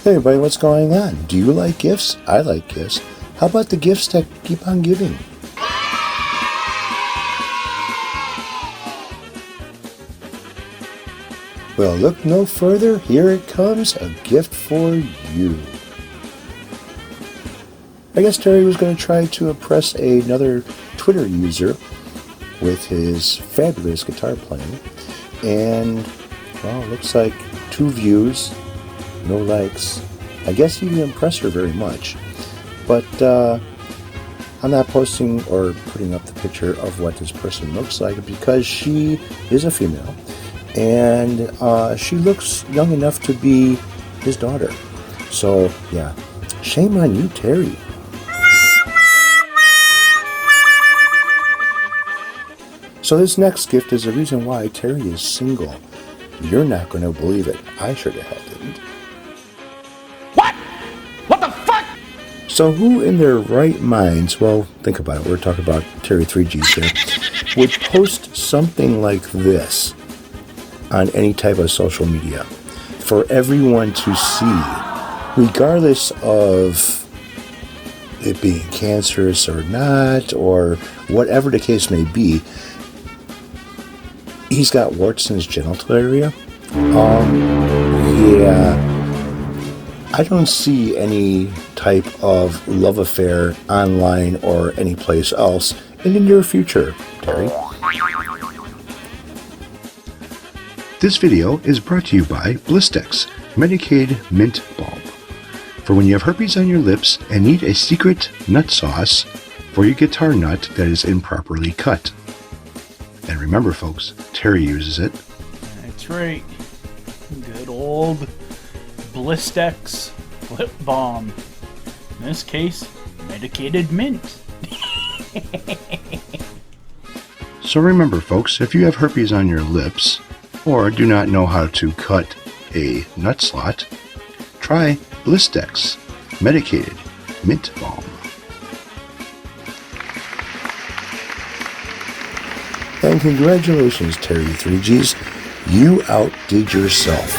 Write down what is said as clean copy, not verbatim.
Hey everybody, what's going on? Do you like gifts? I like gifts. How about the gifts that keep on giving? Well, look no further. Here it comes, a gift for you. I guess Terry was going to try to impress another Twitter user with his fabulous guitar playing. And, well, it looks like 2 views, no likes. I guess he didn't impress her very much. But I'm not posting or putting up the picture of what this person looks like because she is a female. And she looks young enough to be his daughter. So, yeah, shame on you, Terry. So this next gift is the reason why Terry is single. You're not going to believe it. I sure the hell didn't. What? What the fuck? So who in their right minds, well, think about it, we're talking about Terry 3G's here, would post something like this on any type of social media for everyone to see, regardless of it being cancerous or not, or whatever the case may be. He's got warts in his genital area. Yeah, I don't see any type of love affair online or anyplace else in the near future, Terry. This video is brought to you by Blistex Medicaid Mint Balm for when you have herpes on your lips and need a secret nut sauce for your guitar nut that is improperly cut. And remember, folks, Terry uses it. That's right. Good old Blistex lip balm. In this case, medicated mint. So remember, folks, if you have herpes on your lips or do not know how to cut a nut slot, try Blistex Medicated Mint Balm. And congratulations, Terry 3G's. You outdid yourself.